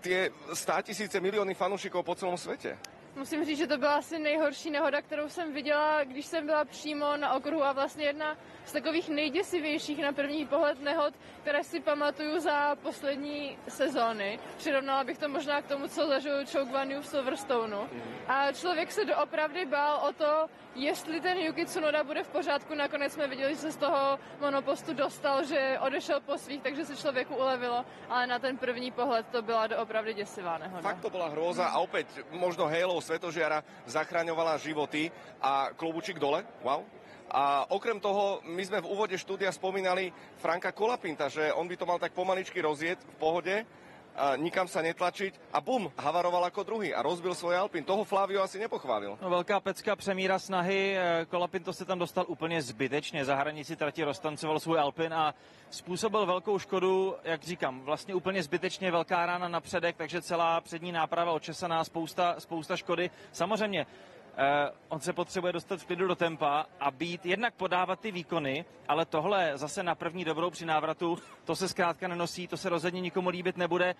[SPEAKER 1] tie 100 000 milióny fanúšikov po celom svete?
[SPEAKER 3] Musím říct, že to byla asi nejhorší nehoda, kterou jsem viděla, když jsem byla přímo na okruhu a vlastně jedna z takových nejděsivějších na první pohled nehod, které si pamatuju za poslední sezóny. Přirovnala bych to možná k tomu, co zažil Choke Guan Yu v Silverstoneu. A člověk se doopravdy bál o to, jestli ten Yuki Tsunoda bude v pořádku. Nakonec jsme viděli, že se z toho monopostu dostal, že odešel po svých, takže se člověku ulevilo, ale na ten první pohled to byla doopravdy děsivá nehoda.
[SPEAKER 1] Fakt to bola hrôza a opäť možno Halo svetožiara zachraňovala životy a klobučík dole, wow. A okrem toho, my sme v úvode štúdia spomínali Franka Colapinta, že on by to mal tak pomaličky rozjet v pohode, nikam sa netlačiť a bum, havaroval ako druhý a rozbil svoj Alpin. Toho Flavio asi nepochválil.
[SPEAKER 4] No, velká pecka, přemíra snahy, Colapinto se tam dostal úplně zbytečně, za hranici trati roztancoval svůj Alpin a způsobil velkou škodu, jak říkám, vlastně úplně zbytečně, velká rána na předek, takže celá přední náprava očesaná, spousta škody. Samozřejmě, on se potřebuje dostat v klidu do tempa a být, jednak podávat ty výkony, ale tohle zase na první dobrou při návratu, to se zkrátka nenosí, to se rozhodně nikomu líbit nebude.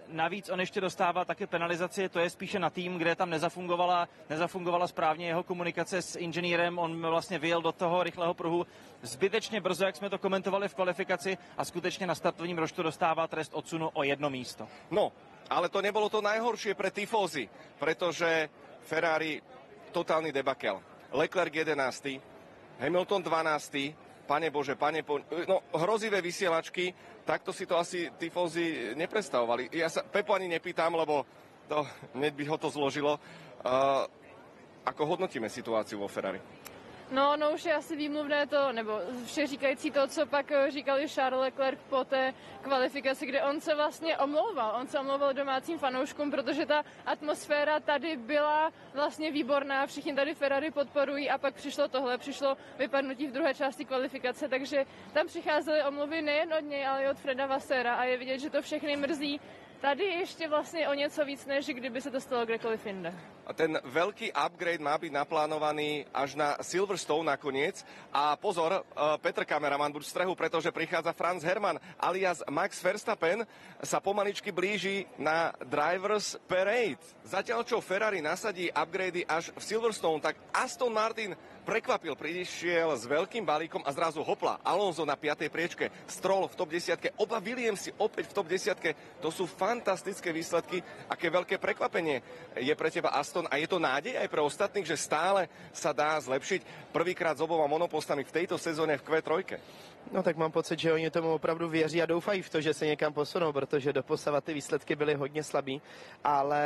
[SPEAKER 4] Navíc on ještě dostává také penalizaci, to je spíše na tým, kde tam nezafungovala správně jeho komunikace s inženýrem, on vlastně vyjel do toho rychlého pruhu zbytečně brzo, jak jsme to komentovali v kvalifikaci a skutečně na startovním roštu dostává trest odsunu o 1 místo.
[SPEAKER 1] No, ale to nebolo to najhoršie pre tifózy, pretože Ferrari totálny debakel. Leclerc 11, Hamilton 12, pane Bože, no hrozivé vysielačky, takto si to asi tifózy neprestavovali. Ja sa Pepu ani nepýtam, lebo hneď by ho to zložilo. Ako hodnotíme situáciu vo Ferrari?
[SPEAKER 3] No už je asi výmluvné to, nebo vše říkající to, co pak říkali Charles Leclerc po té kvalifikaci, kde on se vlastně omlouval. On se omlouval domácím fanouškům, protože ta atmosféra tady byla vlastně výborná, všichni tady Ferrari podporují a pak přišlo vypadnutí v druhé části kvalifikace, takže tam přicházely omluvy nejen od něj, ale i od Freda Vassera a je vidět, že to všechny mrzí. Tady ještě vlastně o něco víc, než kdyby se to stalo kdekoliv jinde.
[SPEAKER 1] A ten veľký upgrade má byť naplánovaný až na Silverstone nakoniec. A pozor, Petr kameraman, buď v strehu, pretože prichádza Franz Herrmann alias Max Verstappen sa pomaličky blíži na Drivers Parade. Zatiaľ, čo Ferrari nasadí upgrady až v Silverstone, tak Aston Martin prekvapil, prišiel s veľkým balíkom a zrazu hopla. Alonso na 5. priečke, Stroll v top 10, oba Williamsy opäť v top 10. To sú fantastické výsledky. Aké veľké prekvapenie je pre teba Aston a je to nádej aj pre ostatných, že stále sa dá zlepšiť? Prvýkrát s oboma monopostami v tejto sezóne v Q3.
[SPEAKER 2] No tak mám pocit, že oni tomu opravdu věří a doufají v to, že se někam posunou, protože doposavad ty výsledky byly hodně slabý, ale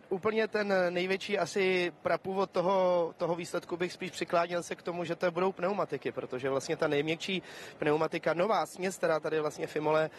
[SPEAKER 2] úplně ten největší asi prapůvod toho výsledku bych spíš přikláněl se k tomu, že to budou pneumatiky, protože vlastně ta nejměkčí pneumatika, nová směs, která tady vlastně v Imole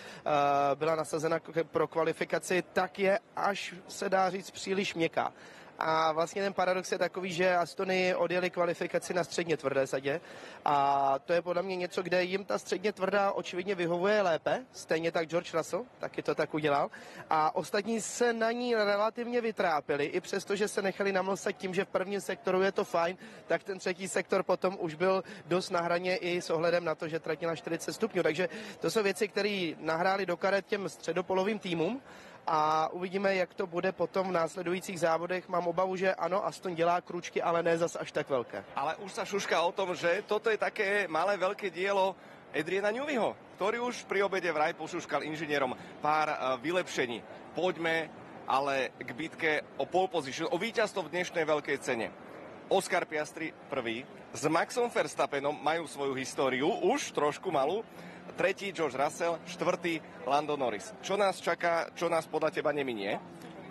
[SPEAKER 2] byla nasazena pro kvalifikaci, tak je až se dá říct příliš měkká. A vlastně ten paradox je takový, že Astony odjeli kvalifikaci na středně tvrdé sadě a to je podle mě něco, kde jim ta středně tvrdá očividně vyhovuje lépe, stejně tak George Russell, taky to tak udělal a ostatní se na ní relativně vytrápili, i přesto, že se nechali namlsat tím, že v prvním sektoru je to fajn, tak ten třetí sektor potom už byl dost na hraně i s ohledem na to, že tratila 40 stupňů, takže to jsou věci, které nahrály do karet těm středopolovým týmům. A uvidíme, jak to bude potom v následujících závodech. Mám obavu, že ano, Aston dělá kručky, ale ne zas až tak velké.
[SPEAKER 1] Ale už sa šuška o tom, že toto je také malé veľké dielo Adriana Neweyho, ktorý už pri obede vraj pošuškal inžinierom pár vylepšení. Poďme ale k bitke o pole position, o víťazstvo v dnešnej veľkej cene. Oscar Piastri prvý, s Maxom Verstappenom majú svoju históriu, už trošku malú. Tretí George Russell, čtvrtý Lando Norris. Čo nás čaká, čo nás podľa teba neminie?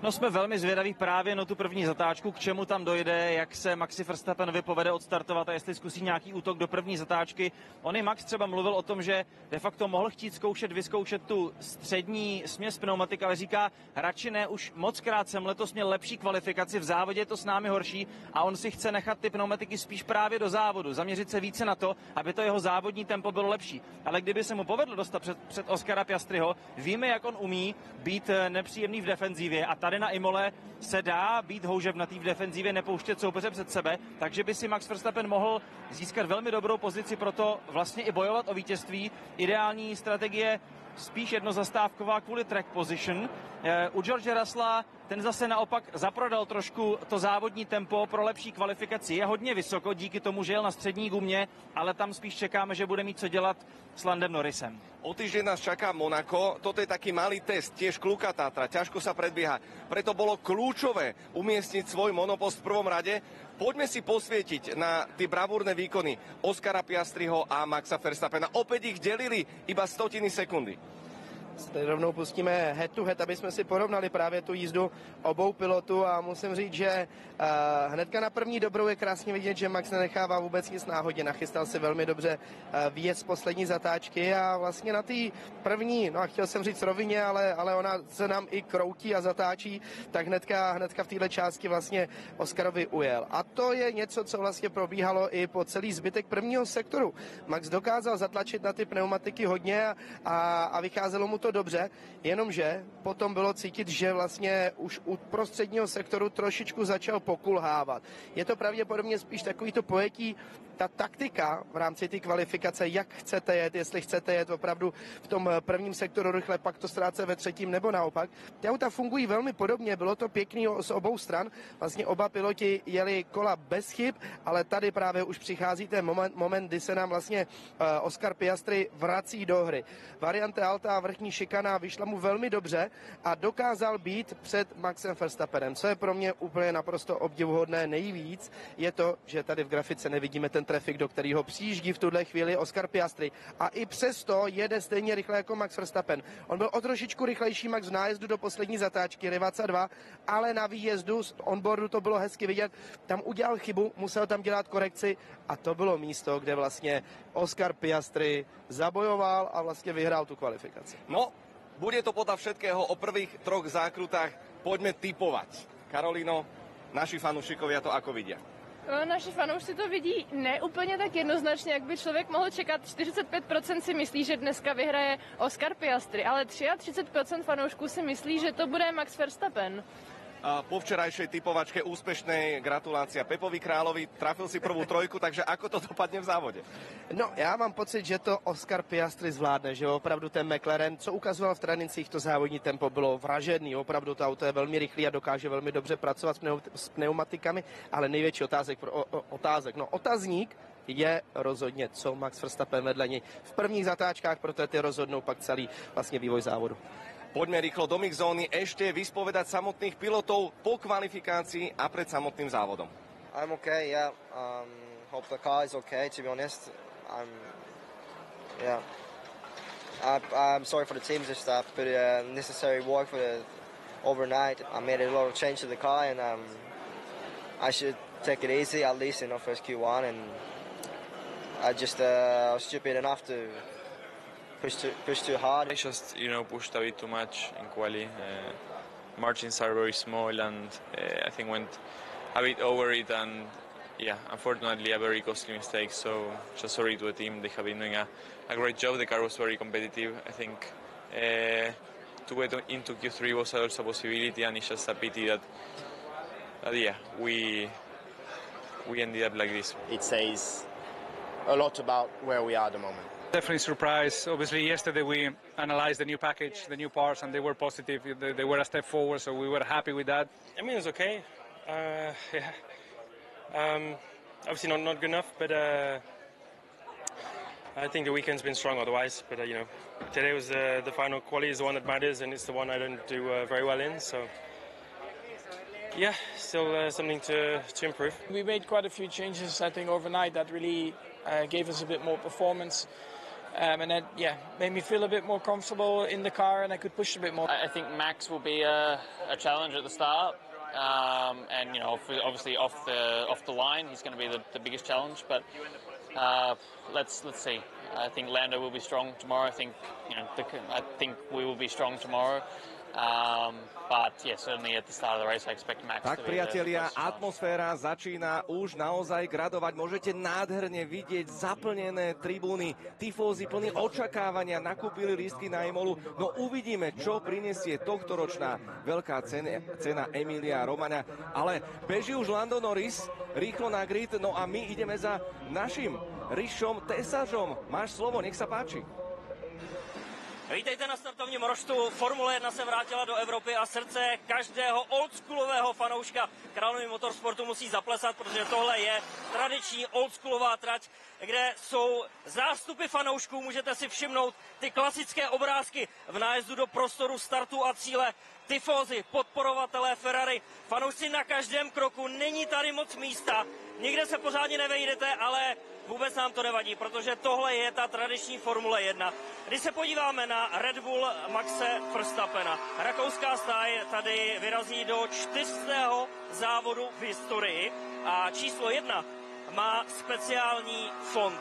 [SPEAKER 4] No jsme velmi zvědaví právě na tu první zatáčku, k čemu tam dojde, jak se Maxi Verstappenovi povede odstartovat a jestli zkusí nějaký útok do první zatáčky. On i Max třeba mluvil o tom, že de facto mohl chtít vyzkoušet tu střední směs pneumatik, ale říká, radši ne, už mockrát jsem letos měl lepší kvalifikaci, v závodě je to s námi horší a on si chce nechat ty pneumatiky spíš právě do závodu, zaměřit se více na to, aby to jeho závodní tempo bylo lepší. Ale kdyby se mu povedlo dostat před Oscara Piastriho, víme, jak on umí být nepříjemný v defenzivě a tady na Imole se dá být houževnatý v defenzivě, nepouštět soupeře před sebe, takže by si Max Verstappen mohl získat velmi dobrou pozici pro to vlastně i bojovat o vítězství. Ideální strategie spíš jednozastávková kvůli track position. U George Russella ten zase naopak zaprodal trošku to závodní tempo pro lepší kvalifikaci. Je hodně vysoko díky tomu, že jel na střední gumě, ale tam spíš čekáme, že bude mít co dělat s Landem Norrisem.
[SPEAKER 1] O týždeň nás čaká Monako, toto je taký malý test, tiež klukatá, ťažko sa predbieha. Preto bolo kľúčové umiestniť svoj monopost v prvom rade. Poďme si posvietiť na tie bravúrne výkony Oscara Piastriho a Maxa Verstappena. Opäť ich delili iba stotiny sekundy.
[SPEAKER 2] Rovnou pustíme head to head, aby jsme si porovnali právě tu jízdu obou pilotů a musím říct, že hnedka na první dobrou je krásně vidět, že Max nenechává vůbec nic náhodě, nachystal si velmi dobře výjezd z poslední zatáčky a vlastně na té první, no a chtěl jsem říct rovině, ale ona se nám i kroutí a zatáčí, tak hnedka v této části vlastně Oscarovi ujel. A to je něco, co vlastně probíhalo i po celý zbytek prvního sektoru. Max dokázal zatlačit na ty pneumatiky hodně a vycházelo mu to dobře, jenomže potom bylo cítit, že vlastně už u prostředního sektoru trošičku začal pokulhávat. Je to pravděpodobně spíš takový to pojetí, ta taktika v rámci té kvalifikace, jak chcete jet, jestli chcete jet opravdu v tom prvním sektoru rychle, pak to ztrácet ve třetím nebo naopak. Ty auta fungují velmi podobně, bylo to pěkný z obou stran, vlastně oba piloti jeli kola bez chyb, ale tady právě už přichází ten moment, kdy se nám vlastně Oscar Piastri vrací do hry. Variante alta a vrchní šikana vyšla mu velmi dobře a dokázal být před Maxem Verstappenem. Co je pro mě úplně naprosto obdivuhodné nejvíc, je to, že tady v grafice nevidíme ten trafik, do kterého přijíždí v tuhle chvíli Oscar Piastri. A i přesto jede stejně rychle jako Max Verstappen. On byl o trošičku rychlejší Max v nájezdu do poslední zatáčky, Rivazza 2, ale na výjezdu z onboardu to bylo hezky vidět. Tam udělal chybu, musel tam dělat korekci a to bylo místo, kde vlastně Oscar Piastri zabojoval a vlastně vyhrál tu kvalifikaci.
[SPEAKER 1] No, bude to podľa všetkého o prvých troch zákrutách. Poďme tipovať. Karolino, naši fanúšikovia to ako vidia?
[SPEAKER 3] Naši fanoušci to vidí ne úplně tak jednoznačně, jak by člověk mohl čekat. 45% si myslí, že dneska vyhraje Oscar Piastri, ale 33% fanoušků si myslí, že to bude Max Verstappen.
[SPEAKER 1] Po včerajšej typovačke úspešnej gratulácia Pepovi Královi. Trafil si prvú trojku, takže ako to dopadne v závode?
[SPEAKER 2] No, já mám pocit, že to Oscar Piastri zvládne, že opravdu ten McLaren, co ukazoval v trénincích, to závodní tempo bylo vražedný, opravdu to auto je velmi rychlý a dokáže velmi dobře pracovat s pneumatikami, ale největší otazník je rozhodně, co Max Verstappen vedle něj v prvních zatáčkách, protože ty rozhodnou pak celý vlastně vývoj závodu.
[SPEAKER 1] Poďme rýchlo do mixzóny, ešte vyspovedať samotných pilotov po kvalifikácii a pred samotným závodom.
[SPEAKER 19] I'm okay, yeah. Hope the car is okay, to be honest. I'm sorry for the teams and stuff, but necessary work for the overnight. I made a lot of change to the car and I should take it easy at least in the first Q1 and I just was stupid enough to push too hard.
[SPEAKER 20] I just, pushed a bit too much in quali. Margins are very small and I think went a bit over it and unfortunately a very costly mistake. So just sorry to the team. They have been doing a great job. The car was very competitive. I think to get into Q3 was also a possibility and it's just a pity that we ended up like this.
[SPEAKER 21] It says a lot about where we are at the moment.
[SPEAKER 22] Definitely surprised. Obviously, yesterday we analyzed the new package, the new parts, and they were positive. They were a step forward, so we were happy with that.
[SPEAKER 15] I mean, it was okay. Obviously not good enough, but I think the weekend's been strong otherwise. But today was the final quali is the one that matters, and it's the one I don't do very well in. So still something to improve.
[SPEAKER 23] We made quite a few changes, I think, overnight that really gave us a bit more performance. And that, made me feel a bit more comfortable in the car and I could push a bit more.
[SPEAKER 24] I think Max will be a challenge at the start. And obviously off the line, he's going to be the biggest challenge. But let's see. I think Lando will be strong tomorrow. I think we will be strong tomorrow. But certainly at the start of the race I expect Max
[SPEAKER 1] tak,
[SPEAKER 24] to be
[SPEAKER 1] priatelia, atmosféra začína už naozaj gradovať. Môžete nádherne vidieť zaplnené tribúny, tifózy plní očakávania, nakúpili lístky na Imolu. No uvidíme, čo prinesie tohtoročná veľká cena Emilia Romagna. Ale beží už Lando Norris rýchlo na grid, no a my ideme za našim Rišom Tesažom. Máš slovo, nech sa páči.
[SPEAKER 8] Vítejte na startovním roštu. Formule 1 se vrátila do Evropy a srdce každého oldschoolového fanouška Královny motorsportu musí zaplesat, protože tohle je tradiční oldschoolová trať, kde jsou zástupy fanoušků. Můžete si všimnout ty klasické obrázky v nájezdu do prostoru startu a cíle. Tifózy, podporovatelé Ferrari, fanoušci na každém kroku. Není tady moc místa, nikde se pořádně nevejdete, ale vůbec nám to nevadí, protože tohle je ta tradiční Formule 1. Když se podíváme na Red Bull Maxe Verstappena, rakouská stáj tady vyrazí do 4. závodu v historii a číslo 1 má speciální fond.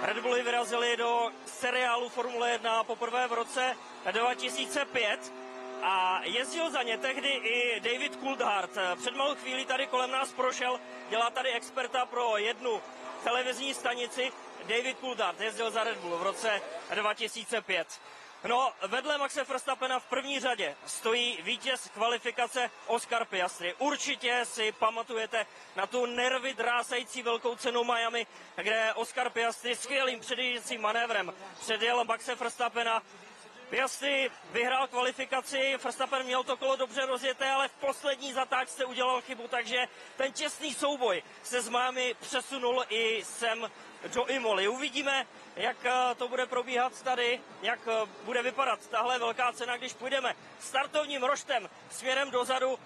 [SPEAKER 8] Red Bulli vyrazili do seriálu Formule 1 poprvé v roce 2005 a jezdil za ně tehdy i David Coulthard. Před malou chvílí tady kolem nás prošel, dělá tady experta pro jednu televizní stanici. David Coulthard jezdil za Red Bull v roce 2005. No, vedle Maxe Verstappena v první řadě stojí vítěz kvalifikace Oscar Piastri. Určitě si pamatujete na tu nervy drásající velkou cenu Miami, kde Oscar Piastri skvělým předjížděcím manévrem předjel Maxe Verstappena. Piastri vyhrál kvalifikaci, Verstappen měl to kolo dobře rozjeté, ale v poslední zatáčce udělal chybu, takže ten těsný souboj se z Miami přesunul i sem do Imoly. Uvidíme, jak to bude probíhat tady, jak bude vypadat tahle velká cena, když půjdeme startovním roštem směrem dozadu.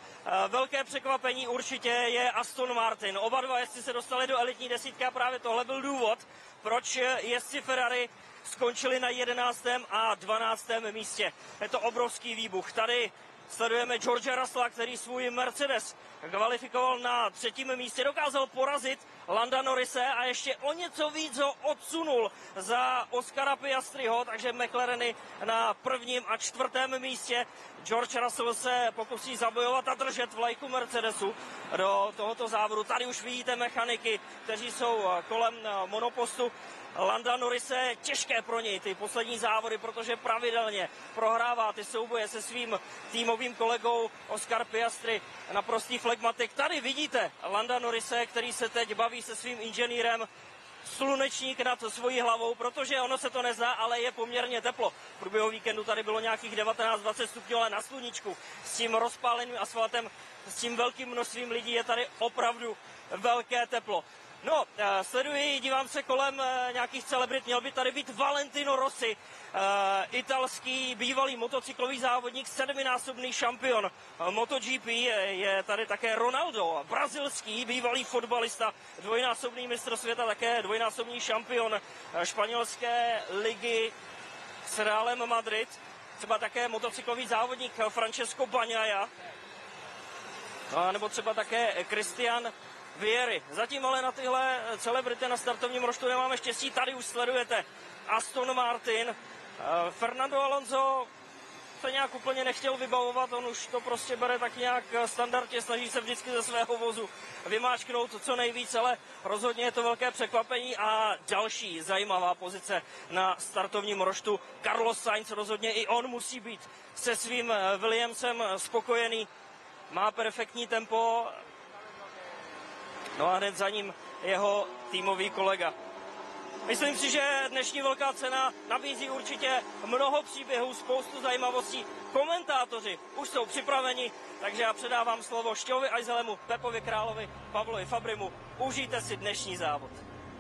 [SPEAKER 8] Velké překvapení určitě je Aston Martin. Oba dva jezdci se dostali do elitní desítky a právě tohle byl důvod, proč jezdci Ferrari skončili na 11. a 12. místě. Je to obrovský výbuch. Tady sledujeme George Russella, který svůj Mercedes kvalifikoval na 3. místě, dokázal porazit Landa Norrise a ještě o něco víc ho odsunul za Oscara Piastriho, takže McLareny na 1. a 4. místě. George Russell se pokusí zabojovat a držet vlajku Mercedesu do tohoto závodu. Tady už vidíte mechaniky, kteří jsou kolem monopostu. Landa Norrise, těžké pro něj ty poslední závody, protože pravidelně prohrává ty souboje se svým týmovým kolegou Oscar Piastri, naprostý flegmatik. Tady vidíte Landa Norrise, který se teď baví se svým inženýrem, slunečník nad svojí hlavou, protože ono se to nezdá, ale je poměrně teplo. V průběhu víkendu tady bylo nějakých 19-20 stupňů, ale na sluníčku s tím rozpáleným asfaltem, s tím velkým množstvím lidí je tady opravdu velké teplo. No, sleduji, dívám se kolem nějakých celebrit, měl by tady být Valentino Rossi, italský bývalý motocyklový závodník, 7násobný šampion MotoGP, je tady také Ronaldo, brazilský bývalý fotbalista, dvojnásobný mistr světa, také dvojnásobný šampion španělské ligy s Realem Madrid, třeba také motocyklový závodník Francesco Bagnaia, nebo třeba také Christian Vieri. Zatím ale na tyhle celebrity na startovním roštu nemáme štěstí. Tady už sledujete Aston Martin. Fernando Alonso se nějak úplně nechtěl vybavovat, on už to prostě bere tak nějak standardně, snaží se vždycky ze svého vozu vymáčknout co nejvíc, ale rozhodně je to velké překvapení a další zajímavá pozice na startovním roštu. Carlos Sainz, rozhodně i on musí být se svým Williamsem spokojený, má perfektní tempo. No a hned za ním jeho týmový kolega. Myslím si, že dnešní velká cena nabízí určitě mnoho příběhů, spoustu zajímavostí. Komentátoři už jsou připraveni, takže já předávám slovo Šťovi Ajzelemu, Pepovi Královi, Pavlovi Fabrimu. Užijte si dnešní závod.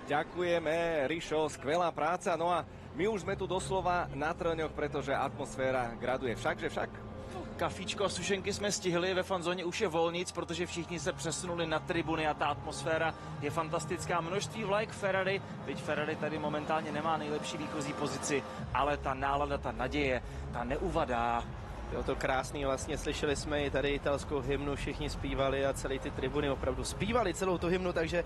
[SPEAKER 1] Ďakujeme, Rišo, skvelá práca. No a my už sme tu doslova na trňoch, pretože atmosféra graduje. Však.
[SPEAKER 4] Kafíčko a sušenky jsme stihli, ve fanzóně už je volnic, protože všichni se přesunuli na tribuny a ta atmosféra je fantastická. Množství vlajek Ferrari, byť Ferrari tady momentálně nemá nejlepší výchozí pozici, ale ta nálada, ta naděje, ta neuvadá.
[SPEAKER 2] Bylo to krásný, vlastně slyšeli jsme i tady italskou hymnu, všichni zpívali a celé ty tribuny opravdu zpívali celou tu hymnu, takže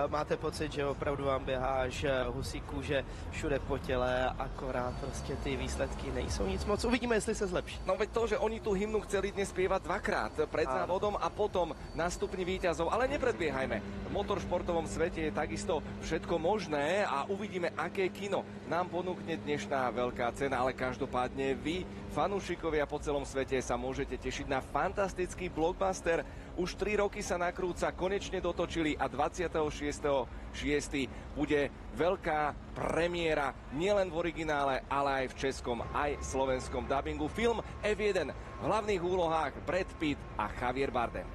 [SPEAKER 2] máte pocit, že opravdu vám běhá až husí kůže všude po těle, akorát prostě ty výsledky nejsou nic moc. Uvidíme, jestli se zlepší.
[SPEAKER 1] No veď to, že oni tú hymnu chceli dnes spievať dvakrát, pred závodom a potom na stupni víťazov, ale nepredbiehajme. V motoršportovom svete je takisto všetko možné a uvidíme, aké kino nám ponúkne dnešná veľká cena, ale každopádne vy, fanúšikovia po celom svete, sa môžete tešiť na fantastický blockbuster. Už 3 roky sa nakrúca, konečne dotočili a 26.6. bude veľká premiéra nielen v originále, ale aj v českom, aj slovenskom dabingu. Film F1 v hlavných úlohách Brad Pitt a Javier Bardem.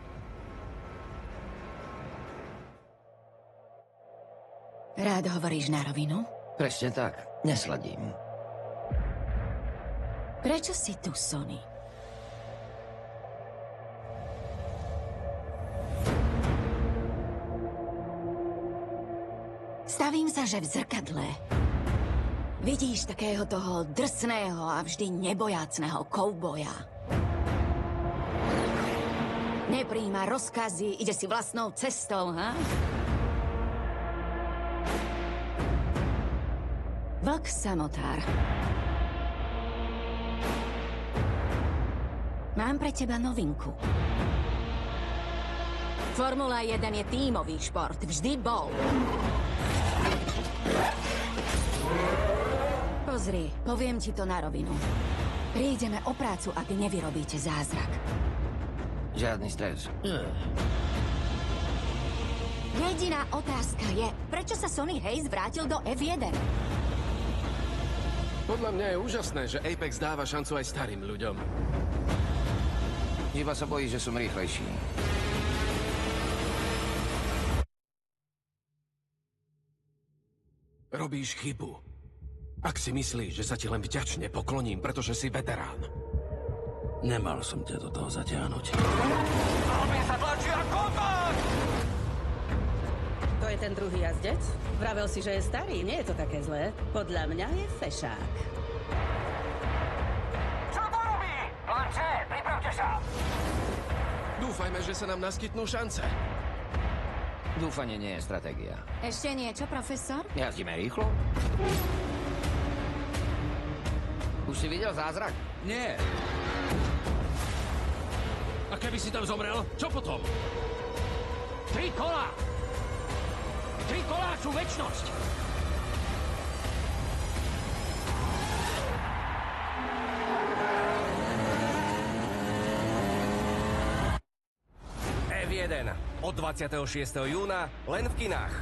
[SPEAKER 7] Rád hovoríš na rovinu?
[SPEAKER 9] Presne tak, nesladím.
[SPEAKER 7] Prečo si tu, Sonny? Stavím sa, že v zrkadle vidíš takého toho drsného a vždy nebojácného kouboja. Nepríjma rozkazy, ide si vlastnou cestou, ha? Vlk samotár. Mám pre teba novinku. Formula 1 je tímový šport. Vždy bol. Pozri, poviem ti to na rovinu. Prídeme o prácu a ty nevyrobíte zázrak.
[SPEAKER 9] Žiadny stres.
[SPEAKER 7] Jediná otázka je, prečo sa Sonny Hayes vrátil do F1?
[SPEAKER 10] Podľa mňa je úžasné, že Apex dáva šancu aj starým ľuďom.
[SPEAKER 9] Iba sa bojí, že som rýchlejší.
[SPEAKER 10] Robíš chybu. Ak si myslíš, že sa ti len vďačne pokloním, pretože si veterán. Nemal som ťa do toho zatiahnuť.
[SPEAKER 11] Albin sa tlačí a kontakt!
[SPEAKER 12] To je ten druhý jazdec? Vravel si, že je starý, nie je to také zlé. Podľa mňa je fešák.
[SPEAKER 11] Čo to robí? Planče, pripravte sa!
[SPEAKER 10] Dúfajme, že sa nám naskytnú šance.
[SPEAKER 9] Dúfanie nie je stratégia.
[SPEAKER 7] Ešte niečo, profesor?
[SPEAKER 9] Jazdíme rýchlo? Už si videl zázrak?
[SPEAKER 10] Nie. A keby si tam zomrel, čo potom?
[SPEAKER 11] 3 kola! 3 kolá sú večnosť!
[SPEAKER 1] F1 od 26. júna len v kinách.